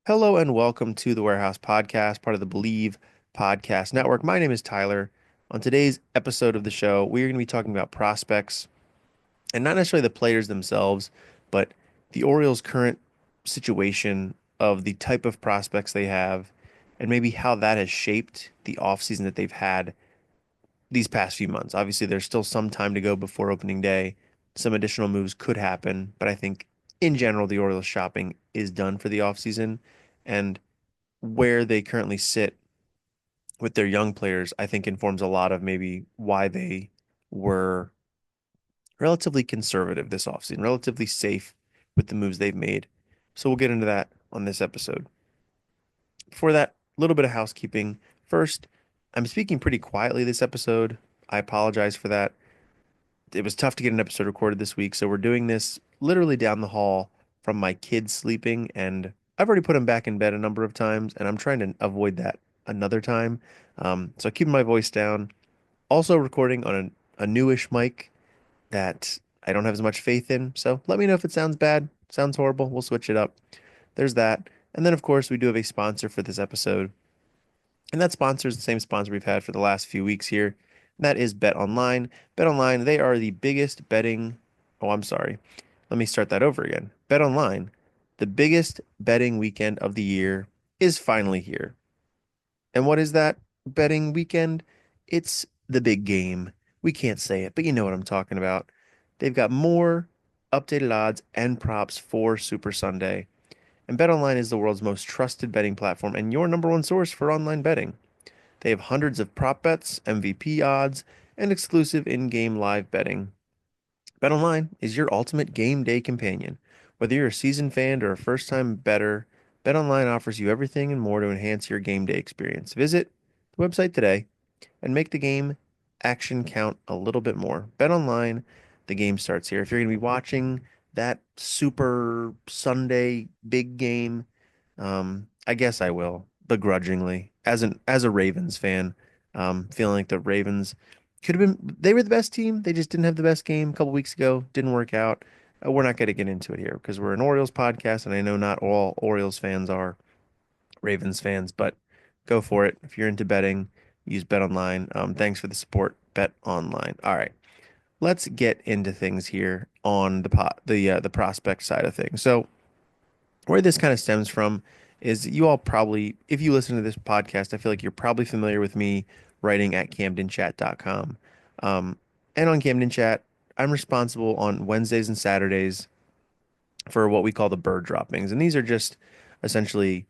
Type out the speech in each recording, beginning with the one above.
Hello and welcome to the Warehouse Podcast, part of the Believe Podcast Network. My name is Tyler. On today's episode of the show, we are going to be talking about prospects and not necessarily the players themselves, but the Orioles' current situation of the type of prospects they have and maybe how that has shaped the offseason that they've had these past few months. Obviously, there's still some time to go before opening day. Some additional moves could happen, but I think in general, the Orioles shopping is done for the offseason. And where they currently sit with their young players, I think informs a lot of maybe why they were relatively conservative this offseason, relatively safe with the moves they've made. So we'll get into that on this episode. Before that, a little bit of housekeeping. First, I'm speaking pretty quietly this episode. I apologize for that. It was tough to get an episode recorded this week, so we're doing this literally down the hall from my kids sleeping, and I've already put them back in bed a number of times, and I'm trying to avoid that another time. So keeping my voice down. Also recording on a newish mic that I don't have as much faith in. So let me know if it sounds bad, sounds horrible. We'll switch it up. There's that. And then, of course, we do have a sponsor for this episode. And that sponsor is the same sponsor we've had for the last few weeks here. And that is Bet Online. Bet Online, they are the biggest betting. Oh, I'm sorry. Let me start that over again. Bet Online, the biggest betting weekend of the year, is finally here. And what is that betting weekend? It's the big game. We can't say it, but you know what I'm talking about. They've got more updated odds and props for Super Sunday. And BetOnline is the world's most trusted betting platform and your number one source for online betting. They have hundreds of prop bets, MVP odds, and exclusive in-game live betting. BetOnline is your ultimate game day companion. Whether you're a seasoned fan or a first-time bettor, BetOnline offers you everything and more to enhance your game day experience. Visit the website today and make the game action count a little bit more. BetOnline, the game starts here. If you're going to be watching that Super Sunday big game, I guess I will begrudgingly as a Ravens fan, feeling like the Ravens could have been they were the best team. They just didn't have the best game a couple weeks ago. Didn't work out. We're not going to get into it here because we're an Orioles podcast, and I know not all Orioles fans are Ravens fans, but go for it. If you're into betting, use Bet Online. Thanks for the support, Bet Online. All right, let's get into things here on the prospect side of things. So where this kind of stems from is you all probably, if you listen to this podcast, I feel like you're probably familiar with me writing at CamdenChat.com. Um, and on Camden Chat, I'm responsible on Wednesdays and Saturdays for what we call the bird droppings. And these are just essentially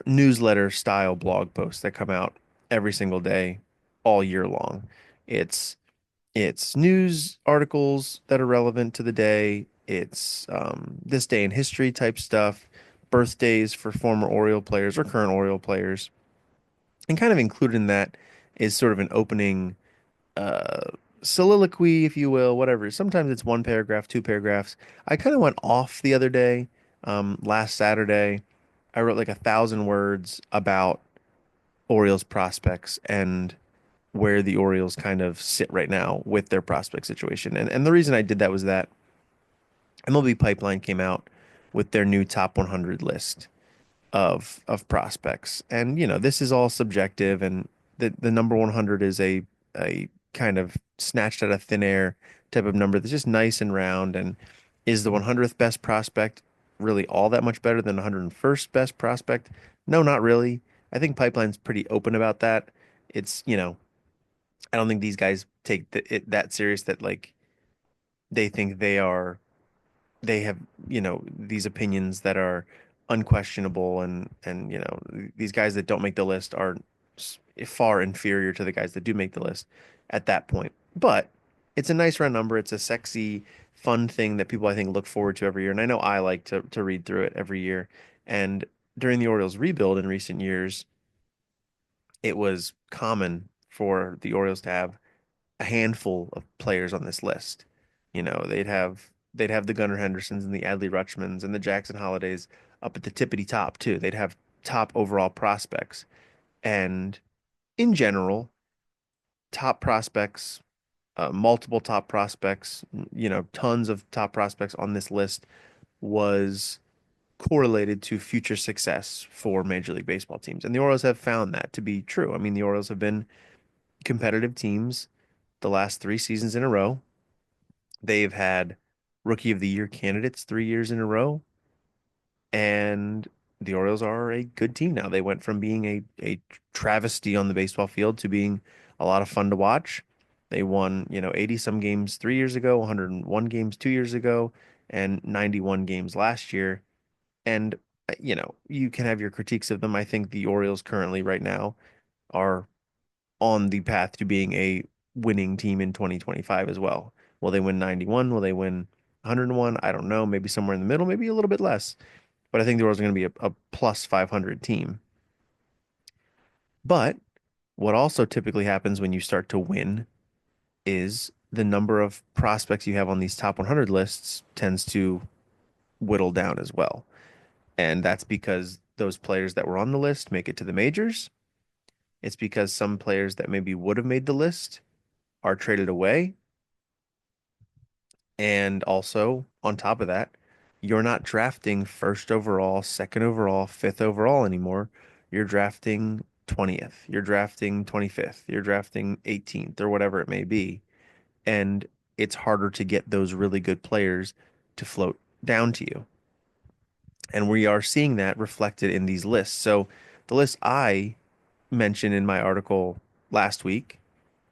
newsletter style blog posts that come out every single day, all year long. It's it's news articles that are relevant to the day. It's this day in history type stuff, birthdays for former Oriole players or current Oriole players. And kind of included in that is sort of an opening uh, soliloquy, if you will, whatever. Sometimes it's one paragraph, two paragraphs. I kind of went off the other day, last Saturday. I wrote like 1,000 words about Orioles prospects and where the Orioles kind of sit right now with their prospect situation. And the reason I did that was that MLB Pipeline came out with their new top 100 list of prospects. And this is all subjective, and the number 100 is a kind of snatched out of thin air type of number that's just nice and round. And is the 100th best prospect really all that much better than the 101st best prospect? No, not really. I think Pipeline's pretty open about that. It's, I don't think these guys take it that serious that like they think they have these opinions that are unquestionable, and these guys that don't make the list are far inferior to the guys that do make the list at that point. But it's a nice round number. It's a sexy, fun thing that people I think look forward to every year. And I know I like to read through it every year. And during the Orioles rebuild in recent years, it was common for the Orioles to have a handful of players on this list. They'd have the Gunnar Hendersons and the Adley Rutschmans and the Jackson Holidays up at the tippity top too. They'd have top overall prospects. And in general, top prospects, multiple top prospects, tons of top prospects on this list was correlated to future success for Major League Baseball teams. And the Orioles have found that to be true. I mean, the Orioles have been competitive teams the last 3 seasons in a row. They've had Rookie of the Year candidates 3 years in a row. And the Orioles are a good team now. They went from being a travesty on the baseball field to being a lot of fun to watch. They won, 80 some games 3 years ago, 101 games 2 years ago, and 91 games last year. And, you can have your critiques of them. I think the Orioles currently, right now, are on the path to being a winning team in 2025 as well. Will they win 91? Will they win 101? I don't know. Maybe somewhere in the middle, maybe a little bit less. But I think the Orioles are going to be a plus 500 team. But what also typically happens when you start to win is the number of prospects you have on these top 100 lists tends to whittle down as well. And that's because those players that were on the list make it to the majors. It's because some players that maybe would have made the list are traded away. And also, on top of that, you're not drafting first overall, second overall, fifth overall anymore. You're drafting 20th, you're drafting 25th, you're drafting 18th, or whatever it may be. And it's harder to get those really good players to float down to you. And we are seeing that reflected in these lists. So the list I mentioned in my article last week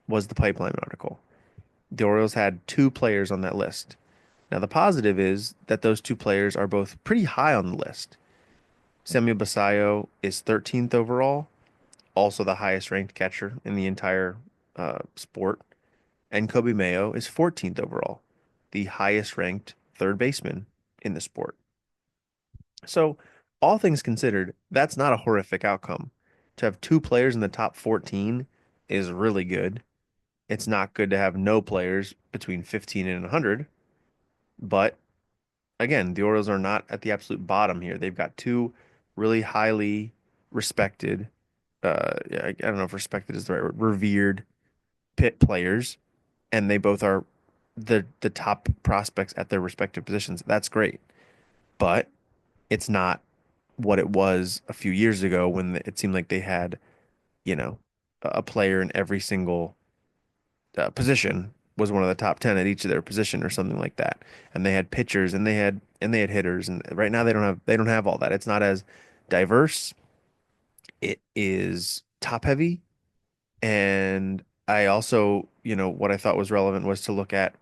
was the pipeline article. The Orioles had 2 players on that list. Now, the positive is that those 2 players are both pretty high on the list. Samuel Basallo is 13th overall, also the highest ranked catcher in the entire sport. And Kobe Mayo is 14th overall, the highest ranked third baseman in the sport. So, all things considered, that's not a horrific outcome. To have 2 players in the top 14 is really good. It's not good to have no players between 15 and 100, but again, the Orioles are not at the absolute bottom here. They've got 2 really highly respected, yeah, I don't know if respected is the right word, revered pit players, and they both are the top prospects at their respective positions. That's great, but it's not what it was a few years ago when it seemed like they had, you know, a player in every single position was one of the top 10 at each of their position or something like that. And they had pitchers and they had hitters, and right now they don't have all that. It's not as diverse. It is top heavy. And I also, what I thought was relevant was to look at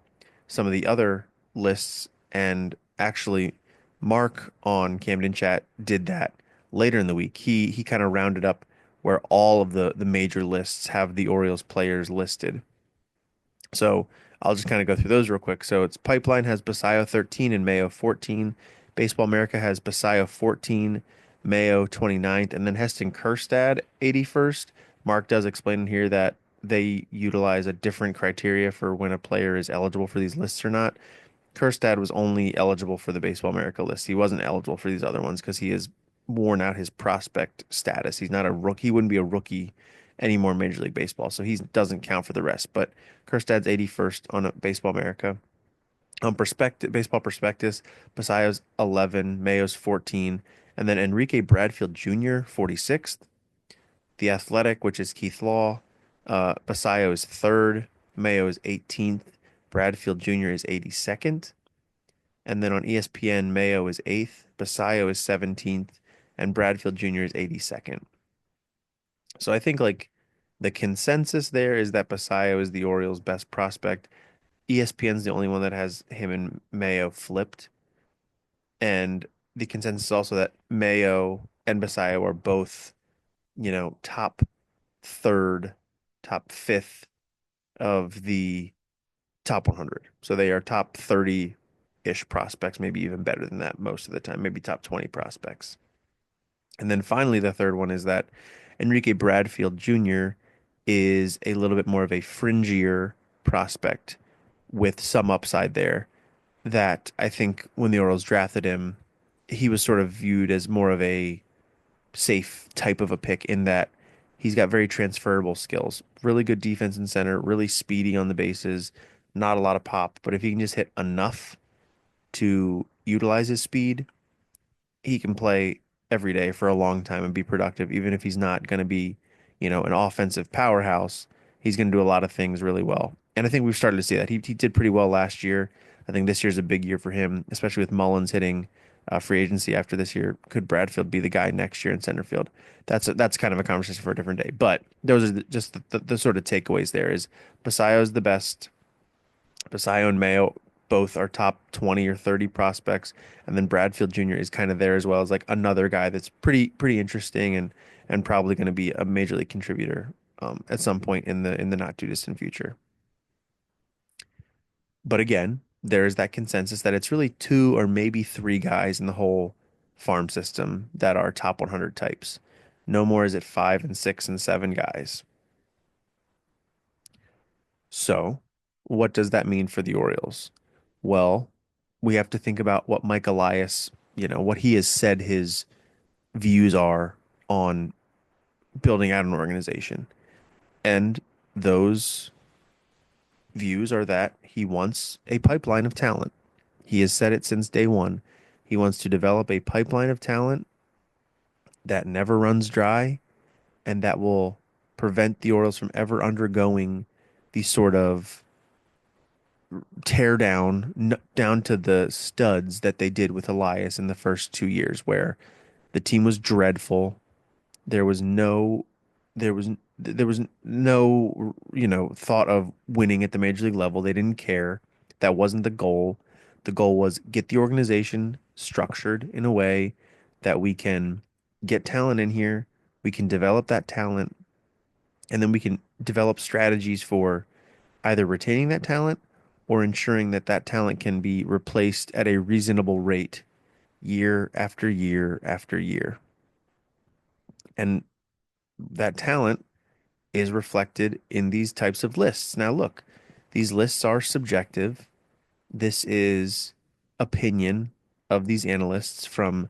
some of the other lists, and actually Mark on Camden Chat did that later in the week. He kind of rounded up where all of the major lists have the Orioles players listed. So I'll just kind of go through those real quick. So it's Pipeline has Basallo 13 and Mayo 14. Baseball America has Basallo 14, Mayo 29th, and then Heston Kjerstad 81st. Mark does explain in here that they utilize a different criteria for when a player is eligible for these lists or not. Kjerstad was only eligible for the Baseball America list. He wasn't eligible for these other ones because he has worn out his prospect status. He's not a rookie. He wouldn't be a rookie anymore in Major League Baseball, so he doesn't count for the rest. But Kjerstad's 81st on Baseball America. On Baseball Prospectus, Basallo's 11, Mayo's 14, and then Enrique Bradfield Jr. 46th. The Athletic, which is Keith Law, Basallo is third, Mayo is 18th, Bradfield Jr. is 82nd. And then on ESPN, Mayo is 8th, Basallo is 17th, and Bradfield Jr. is 82nd. So I think like the consensus there is that Basallo is the Orioles' best prospect. ESPN's the only one that has him and Mayo flipped. And the consensus is also that Mayo and Basallo are both, top third, top fifth of the top 100. So they are top 30-ish prospects, maybe even better than that most of the time, maybe top 20 prospects. And then finally, the third one is that Enrique Bradfield Jr. is a little bit more of a fringier prospect with some upside there that I think when the Orioles drafted him, he was sort of viewed as more of a safe type of a pick in that he's got very transferable skills, really good defense and center, really speedy on the bases, not a lot of pop, but if he can just hit enough to utilize his speed, he can play every day for a long time and be productive, even if he's not going to be, an offensive powerhouse. He's going to do a lot of things really well. And I think we've started to see that. He did pretty well last year. I think this year's a big year for him, especially with Mullins hitting free agency after this year. Could Bradfield be the guy next year in center field? That's kind of a conversation for a different day. But those are just the sort of takeaways there is Basayo's the best. Basayo and Mayo both are top 20 or 30 prospects, and then Bradfield Jr. is kind of there as well as like another guy that's pretty interesting and probably going to be a major league contributor at some point in the not too distant future. But again, there's that consensus that it's really two or maybe three guys in the whole farm system that are top 100 types. No more is it five and six and seven guys. So, what does that mean for the Orioles? Well, we have to think about what Mike Elias, what he has said his views are on building out an organization. And those views are that he wants a pipeline of talent. He has said it since day one. He wants to develop a pipeline of talent that never runs dry and that will prevent the Orioles from ever undergoing the sort of tear down to the studs that they did with Elias in the first 2 years, where the team was dreadful. There was no, there was no, thought of winning at the major league level. They didn't care. That wasn't the goal. The goal was get the organization structured in a way that we can get talent in here. We can develop that talent, and then we can develop strategies for either retaining that talent or ensuring that that talent can be replaced at a reasonable rate year after year after year. And that talent is reflected in these types of lists. Now, look, these lists are subjective. This is opinion of these analysts from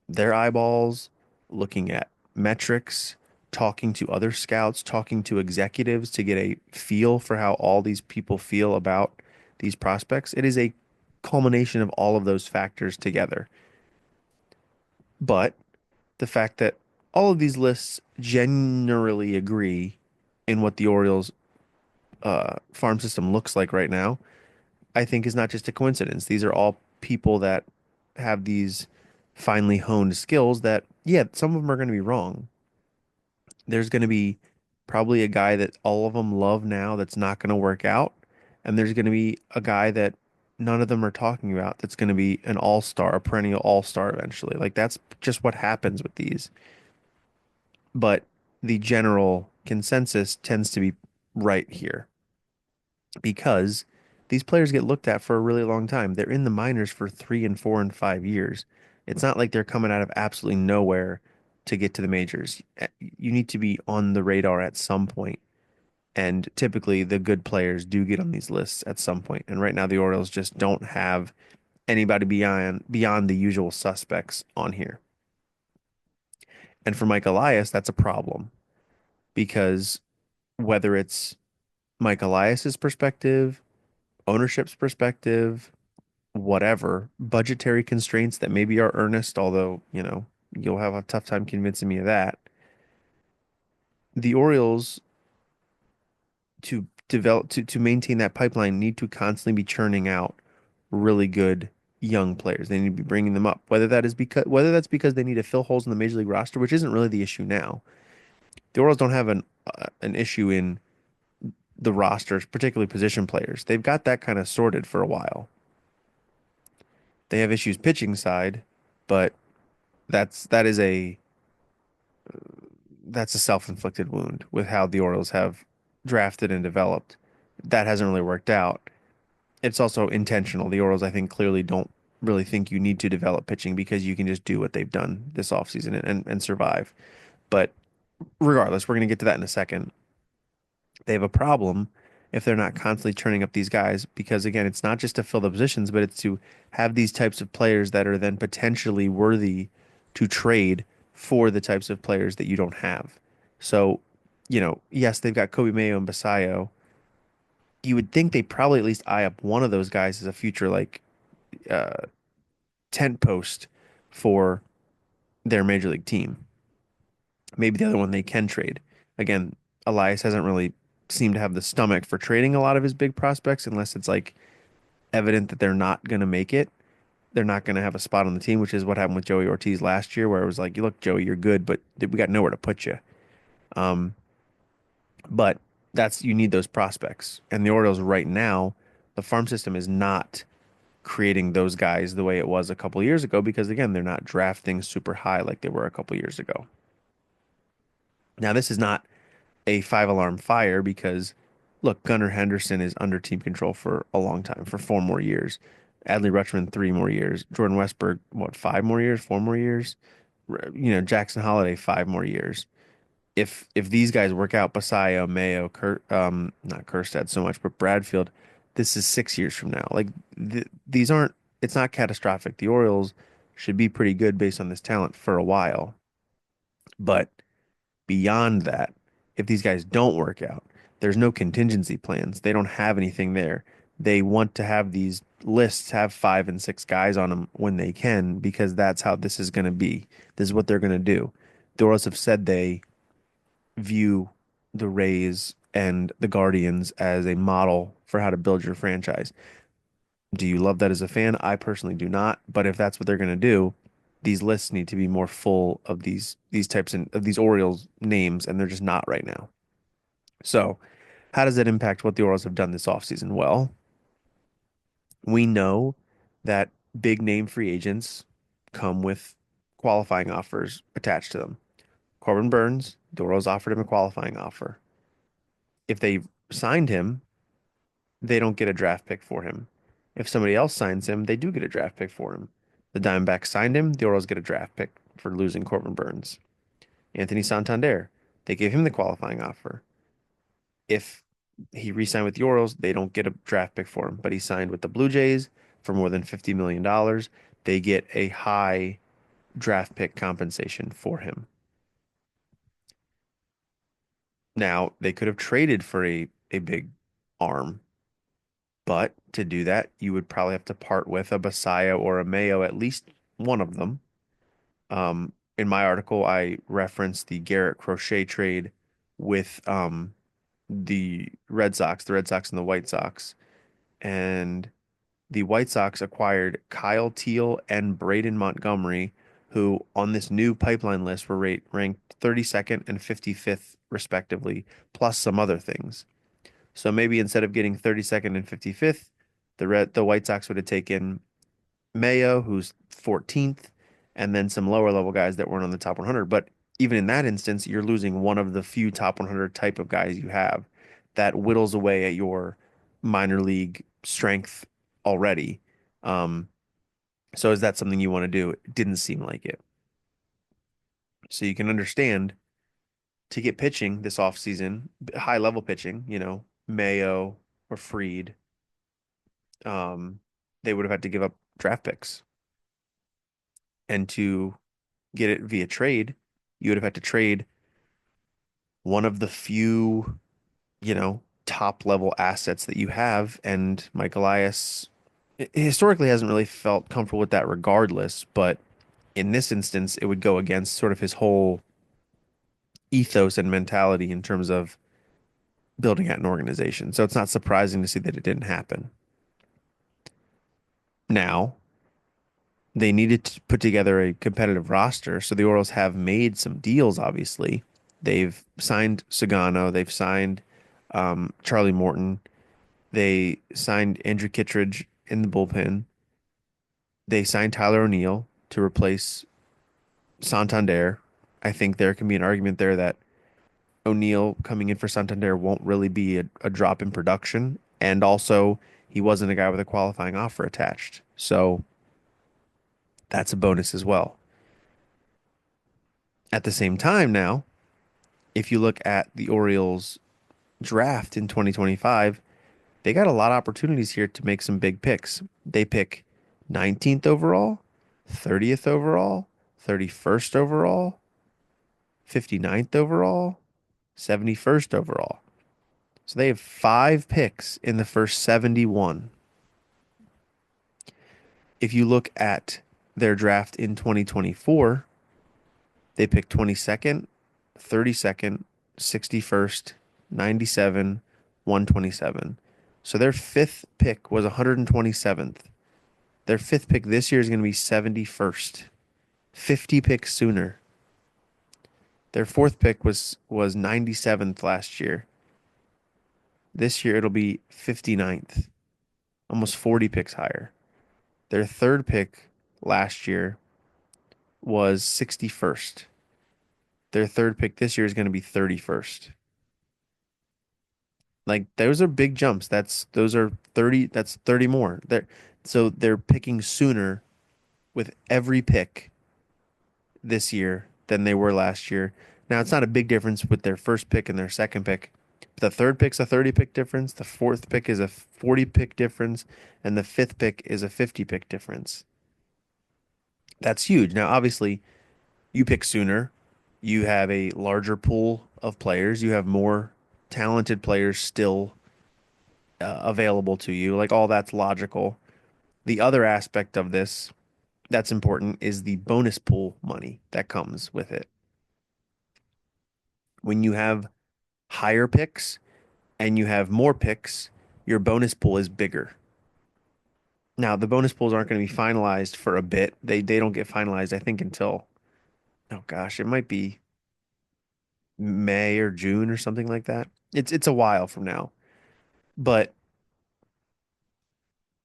their eyeballs, looking at metrics, talking to other scouts, talking to executives to get a feel for how all these people feel about these prospects. It is a culmination of all of those factors together. But the fact that all of these lists generally agree in what the Orioles farm system looks like right now, I think is not just a coincidence. These are all people that have these finely honed skills that, yeah, some of them are going to be wrong. There's going to be probably a guy that all of them love now that's not going to work out. And there's going to be a guy that none of them are talking about that's going to be an all-star, a perennial all-star eventually. Like that's just what happens with these. But the general consensus tends to be right here because these players get looked at for a really long time. They're in the minors for 3 and 4 and 5 years. It's not like they're coming out of absolutely nowhere to get to the majors. You need to be on the radar at some point. And typically the good players do get on these lists at some point. And right now the Orioles just don't have anybody beyond the usual suspects on here. And for Mike Elias, that's a problem because whether it's Mike Elias's perspective, ownership's perspective, whatever, budgetary constraints that maybe are earnest, although, you'll have a tough time convincing me of that. The Orioles to maintain that pipeline need to constantly be churning out really good young players. They need to be bringing them up. Whether that's because they need to fill holes in the major league roster, which isn't really the issue now. The Orioles don't have an issue in the rosters, particularly position players. They've got that kind of sorted for a while. They have issues pitching side, but that is a self-inflicted wound with how the Orioles have drafted and developed. That hasn't really worked out. It's also intentional. The Orioles, I think, clearly don't really think you need to develop pitching because you can just do what they've done this offseason and survive. But regardless, we're going to get to that in a second. They have a problem if they're not constantly turning up these guys because, again, it's not just to fill the positions, but it's to have these types of players that are then potentially worthy to trade for the types of players that you don't have. So, yes, they've got Kobe Mayo and Basayo. You would think they probably at least eye up one of those guys as a future like uh, tent post for their major league team. Maybe the other one they can trade. Again, Elias hasn't really seemed to have the stomach for trading a lot of his big prospects unless it's like evident that they're not going to make it. They're not going to have a spot on the team, which is what happened with Joey Ortiz last year, where it was like, you look, Joey, you're good, but we got nowhere to put you. Um, but that's you need those prospects. And the Orioles right now, the farm system is not creating those guys the way it was a couple years ago because again, they're not drafting super high like they were a couple years ago. Now, this is not a five alarm fire because look, Gunnar Henderson is under team control for a long time, for 4 more years. Adley Rutschman, 3 more years. Jordan Westberg, what, 5 more years, 4 more years? Jackson Holiday, 5 more years. If these guys work out, Basayo, Mayo, not Kerstad so much, but Bradfield, this is 6 years from now. Like these aren't. It's not catastrophic. The Orioles should be pretty good based on this talent for a while, but beyond that, if these guys don't work out, there's no contingency plans. They don't have anything there. They want to have these lists have 5 and 6 guys on them when they can because that's how this is going to be. This is what they're going to do. The Orioles have said they view the Rays and the Guardians as a model for how to build your franchise. Do you love that as a fan? I personally do not, but if that's what they're going to do, these lists need to be more full of these types of these Orioles names, and they're just not right now. So, how does that impact what the Orioles have done this offseason? Well, we know that big name free agents come with qualifying offers attached to them. Corbin Burns, the Orioles offered him a qualifying offer. If they signed him, they don't get a draft pick for him. If somebody else signs him, they do get a draft pick for him. The Diamondbacks signed him, the Orioles get a draft pick for losing Corbin Burns. Anthony Santander, they gave him the qualifying offer. If he re-signed with the Orioles, they don't get a draft pick for him, but he signed with the Blue Jays for more than $50 million. They get a high draft pick compensation for him. Now, they could have traded for a big arm. But to do that, you would probably have to part with a Basayo or a Mayo, at least one of them. In my article, I referenced the Garrett Crochet trade with the Red Sox and the White Sox. And the White Sox acquired Kyle Teal and Braden Montgomery, who on this new pipeline list were ranked 32nd and 55th, respectively, plus some other things. So maybe instead of getting 32nd and 55th, the White Sox would have taken Mayo, who's 14th, and then some lower level guys that weren't on the top 100. But even in that instance, you're losing one of the few top 100 type of guys you have. That whittles away at your minor league strength already. Um, so is that something you want to do? It didn't seem like it. So you can understand to get pitching this offseason, high level pitching, Mayo or Freed, um, they would have had to give up draft picks. And to get it via trade, you would have had to trade one of the few, top level assets that you have. And Mike Elias historically hasn't really felt comfortable with that regardless. But in this instance, it would go against sort of his whole ethos and mentality in terms of building out an organization. So it's not surprising to see that it didn't happen. Now, they needed to put together a competitive roster. So the Orioles have made some deals, obviously. They've signed Sagano, they've signed Charlie Morton, they signed Andrew Kittredge in the bullpen. They signed Tyler O'Neill to replace Santander. I think there can be an argument there that O'Neill coming in for Santander won't really be a drop in production. And also, he wasn't a guy with a qualifying offer attached. So that's a bonus as well. At the same time, now, if you look at the Orioles draft in 2025, they got a lot of opportunities here to make some big picks. They pick 19th overall, 30th overall, 31st overall, 59th overall, 71st overall. So they have 5 picks in the first 71. If you look at their draft in 2024, they picked 22nd, 32nd, 61st, 97, 127. So their fifth pick was 127th. Their fifth pick this year is going to be 71st, 50 picks sooner. Their fourth pick was 97th last year. This year it'll be 59th, almost 40 picks higher. Their third pick last year was 61st. Their third pick this year is going to be 31st. Like those are big jumps. Those are 30, that's 30 more. They're picking sooner with every pick this year than they were last year. Now it's not a big difference with their first pick and their second pick. But the third pick's a 30 pick difference, the fourth pick is a 40 pick difference, and the fifth pick is a 50 pick difference. That's huge. Now obviously you pick sooner, you have a larger pool of players, you have more talented players still available to you. Like all that's logical. The other aspect of this that's important is the bonus pool money that comes with it. When you have higher picks and you have more picks, your bonus pool is bigger. Now, the bonus pools aren't going to be finalized for a bit. They don't get finalized, I think, until, oh gosh, it might be May or June or something like that. It's a while from now. But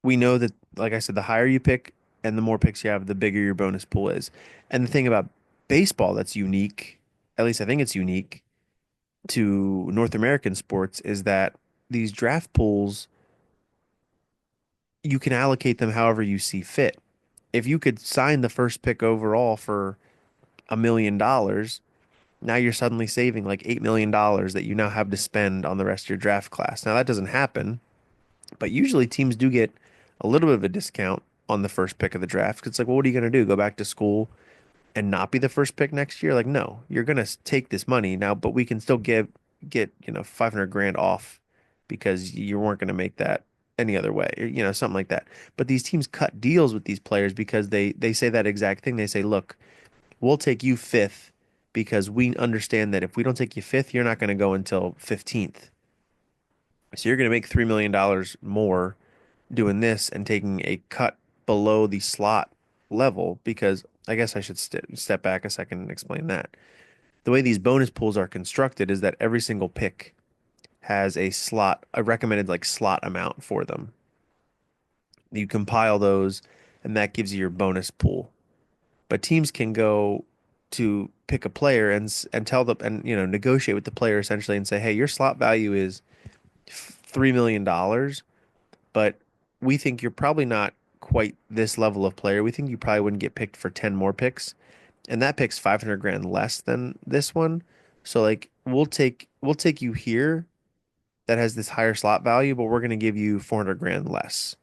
we know that, like I said, the higher you pick and the more picks you have, the bigger your bonus pool is. And the thing about baseball that's unique, at least I think it's unique to North American sports, is that these draft pools, you can allocate them however you see fit. If you could sign the first pick overall for $1 million, now you're suddenly saving like $8 million that you now have to spend on the rest of your draft class. Now that doesn't happen, but usually teams do get a little bit of a discount on the first pick of the draft. 'Cause it's like, well, what are you going to do? Go back to school and not be the first pick next year? Like, no, you're going to take this money now, but we can still get 500 grand off because you weren't going to make that any other way, or, something like that. But these teams cut deals with these players because they say that exact thing. They say, look, we'll take you fifth because we understand that if we don't take you fifth, you're not going to go until 15th. So you're going to make $3 million more doing this and taking a cut below the slot level because I guess I should step back a second and explain that. The way these bonus pools are constructed is that every single pick has a recommended like slot amount for them. You compile those and that gives you your bonus pool. But teams can go to pick a player and tell them and negotiate with the player essentially and say, "Hey, your slot value is $3 million, but we think you're probably not quite this level of player. We think you probably wouldn't get picked for 10 more picks, and that pick's 500 grand less than this one. So like we'll take you here that has this higher slot value, but we're going to give you 400 grand less."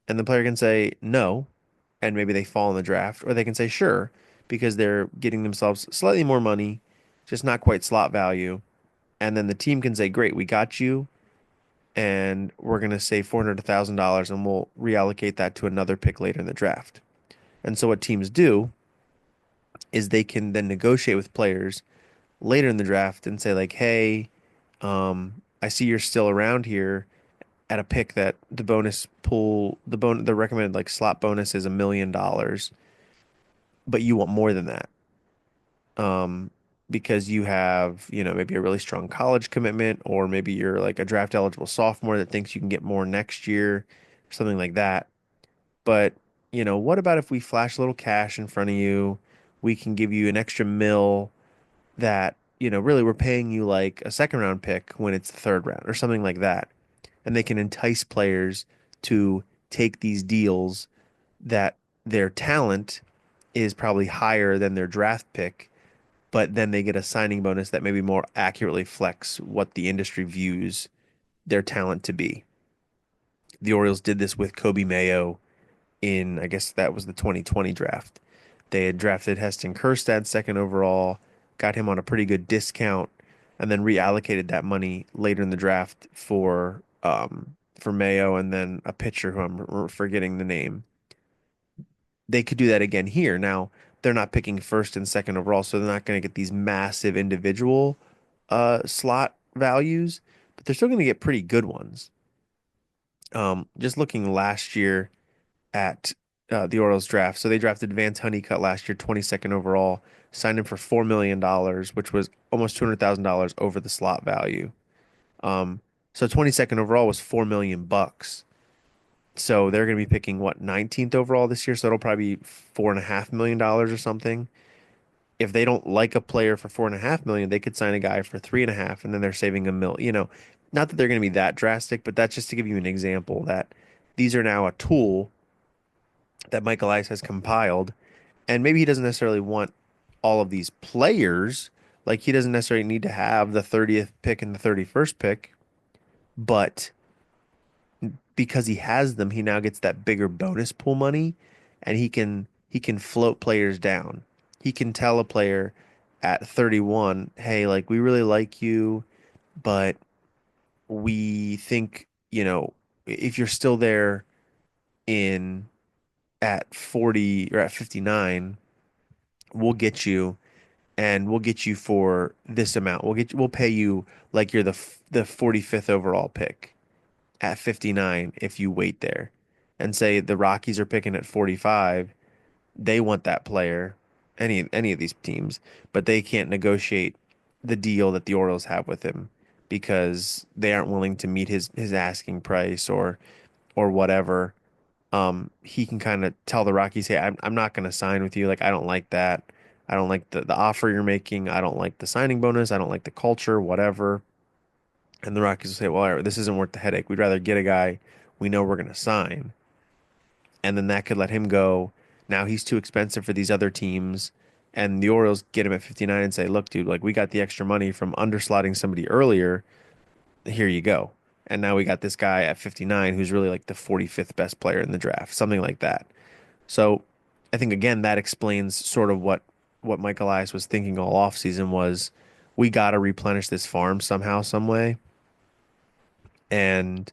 And the player can say no, and maybe they fall in the draft, or they can say sure because they're getting themselves slightly more money, just not quite slot value. And then the team can say, "Great, we got you, and we're going to save $400,000 and we'll reallocate that to another pick later in the draft." And so what teams do is they can then negotiate with players later in the draft and say like, "Hey, I see you're still around here at a pick that the bonus pool, the recommended like slot bonus is $1 million, but you want more than that." Because you have, maybe a really strong college commitment, or maybe you're like a draft eligible sophomore that thinks you can get more next year, something like that. But, what about if we flash a little cash in front of you? We can give you an extra mil that, really we're paying you like a second round pick when it's the third round or something like that. And they can entice players to take these deals that their talent is probably higher than their draft pick, but then they get a signing bonus that maybe more accurately reflects what the industry views their talent to be. The Orioles did this with Kobe Mayo in, I guess that was the 2020 draft. They had drafted Heston Kjerstad second overall, got him on a pretty good discount, and then reallocated that money later in the draft for Mayo and then a pitcher who I'm forgetting the name. they could do that again here. Now, they're not picking first and second overall, so they're not going to get these massive individual slot values, but they're still going to get pretty good ones. Just looking last year at the Orioles draft. So they drafted Vance Honeycutt last year, 22nd overall, signed him for $4 million, which was almost $200,000 over the slot value. Um, so 22nd overall was 4 million bucks. So they're going to be picking what 19th overall this year. So it'll probably be $4.5 million or something. If they don't like a player for 4.5 million, they could sign a guy for 3.5, and then they're saving a mil. Not that they're going to be that drastic, but that's just to give you an example that these are now a tool that Michael Ice has compiled, and maybe he doesn't necessarily want all of these players. Like he doesn't necessarily need to have the 30th pick and the 31st pick, but because he has them, he now gets that bigger bonus pool money, and he can float players down. He can tell a player at 31, "Hey, like we really like you, but we think, if you're still there in at 40 or at 59, we'll get you for this amount. We'll pay you like you're the 45th overall pick at 59 if you wait there." And say the Rockies are picking at 45, they want that player, any of these teams, but they can't negotiate the deal that the Orioles have with him because they aren't willing to meet his asking price or whatever. He can kind of tell the Rockies, "Hey, I'm not going to sign with you. Like, I don't like that. I don't like the offer you're making. I don't like the signing bonus. I don't like the culture, whatever." And the Rockies will say, "Well, all right, this isn't worth the headache. We'd rather get a guy we know we're going to sign." And then that could let him go. Now he's too expensive for these other teams. And the Orioles get him at 59 and say, "Look, dude, like we got the extra money from underslotting somebody earlier. Here you go." And now we got this guy at 59 who's really like the 45th best player in the draft, something like that. So I think again that explains sort of what Mike Elias was thinking all offseason was we got to replenish this farm somehow, some way. And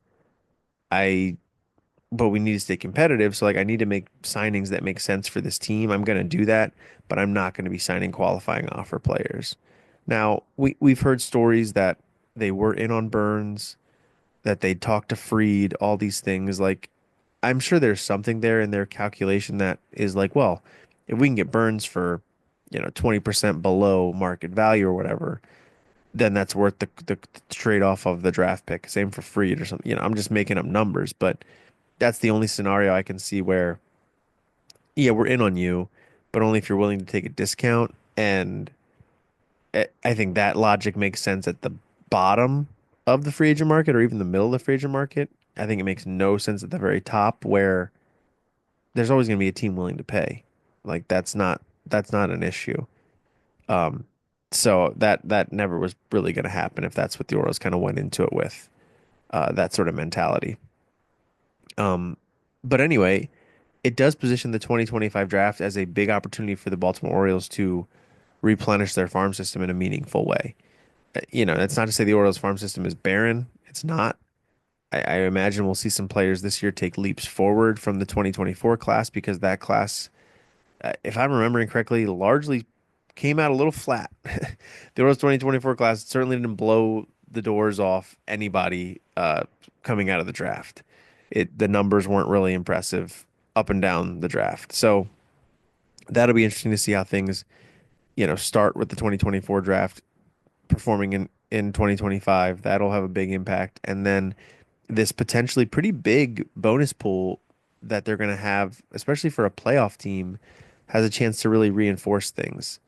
I but we need to stay competitive. So like I need to make signings that make sense for this team. I'm going to do that, but I'm not going to be signing qualifying offer players. Now, we've heard stories that they were in on Burns, that they talked to Freed, all these things. Like I'm sure there's something there in their calculation that is like, well, if we can get Burns for, 20% below market value or whatever, then that's worth the trade off of the draft pick. Same for Freed or something. I'm just making up numbers, but that's the only scenario I can see where, yeah, we're in on you, but only if you're willing to take a discount. And I think that logic makes sense at the bottom of the free agent market or even the middle of the free agent market. I think it makes no sense at the very top where there's always going to be a team willing to pay. Like that's not an issue. Um, so that never was really going to happen if that's what the Orioles kind of went into it with, that sort of mentality. Um, but anyway, it does position the 2025 draft as a big opportunity for the Baltimore Orioles to replenish their farm system in a meaningful way. That's not to say the Orioles farm system is barren. It's not. I imagine we'll see some players this year take leaps forward from the 2024 class because that class, if I'm remembering correctly, largely came out a little flat. The Orioles 2024 class certainly didn't blow the doors off anybody coming out of the draft. The numbers weren't really impressive up and down the draft. So that'll be interesting to see how things, start with the 2024 draft performing in 2025. That'll have a big impact. And then this potentially pretty big bonus pool that they're going to have, especially for a playoff team, has a chance to really reinforce things.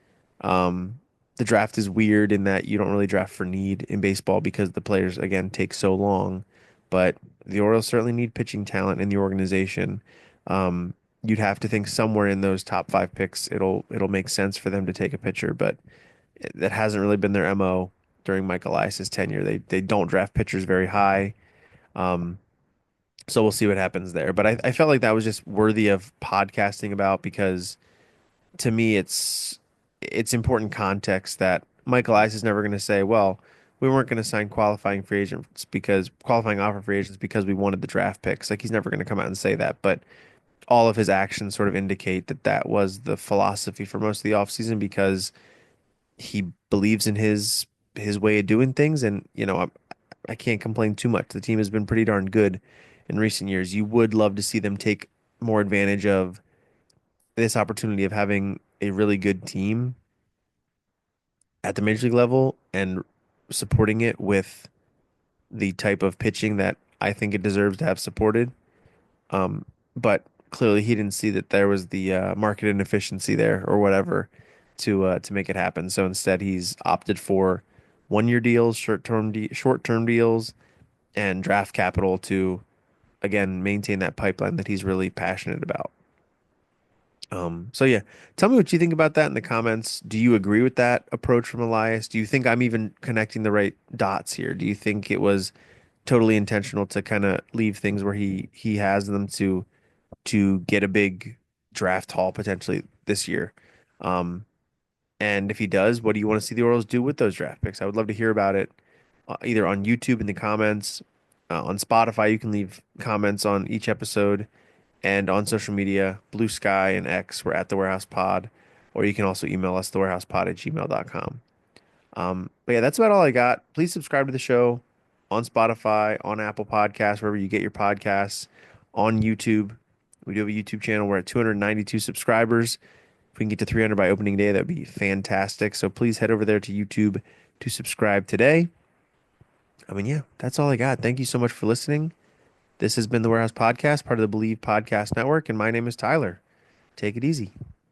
Um, the draft is weird in that you don't really draft for need in baseball because the players, again, take so long. But the Orioles certainly need pitching talent in the organization. Um, you'd have to think somewhere in those top five picks, it'll make sense for them to take a pitcher, but that hasn't really been their MO during Mike Elias's tenure. They don't draft pitchers very high. Um, so we'll see what happens there. But I felt like that was just worthy of podcasting about because to me it's important context that Michael Ice is never going to say, well, we weren't going to sign qualifying offer free agents because we wanted the draft picks. Like he's never going to come out and say that. But all of his actions sort of indicate that that was the philosophy for most of the offseason because he believes in his way of doing things. And, I can't complain too much. The team has been pretty darn good in recent years. You would love to see them take more advantage of this opportunity of having a really good team at the major league level and supporting it with the type of pitching that I think it deserves to have supported. Um, but clearly he didn't see that there was the market inefficiency there or whatever to make it happen. So instead, he's opted for 1 year deals, short term deals, and draft capital to again maintain that pipeline that he's really passionate about. So yeah, tell me what you think about that in the comments. Do you agree with that approach from Elias? Do you think I'm even connecting the right dots here? Do you think it was totally intentional to kind of leave things where he has them to get a big draft haul potentially this year? Um, and if he does, what do you want to see the Orioles do with those draft picks? I would love to hear about it, either on YouTube in the comments, on Spotify. You can leave comments on each episode, and on social media, Blue Sky and X, we're at the Warehouse Pod, or you can also email us thewarehousepod@gmail.com. But yeah, that's about all I got. Please subscribe to the show on Spotify, on Apple Podcasts, wherever you get your podcasts, on YouTube. We do have a YouTube channel. We're at 292 subscribers. If we can get to 300 by opening day, that'd be fantastic. So please head over there to YouTube to subscribe today. Yeah, that's all I got. Thank you so much for listening. This has been the Warehouse Podcast, part of the Believe Podcast Network, and my name is Tyler. Take it easy.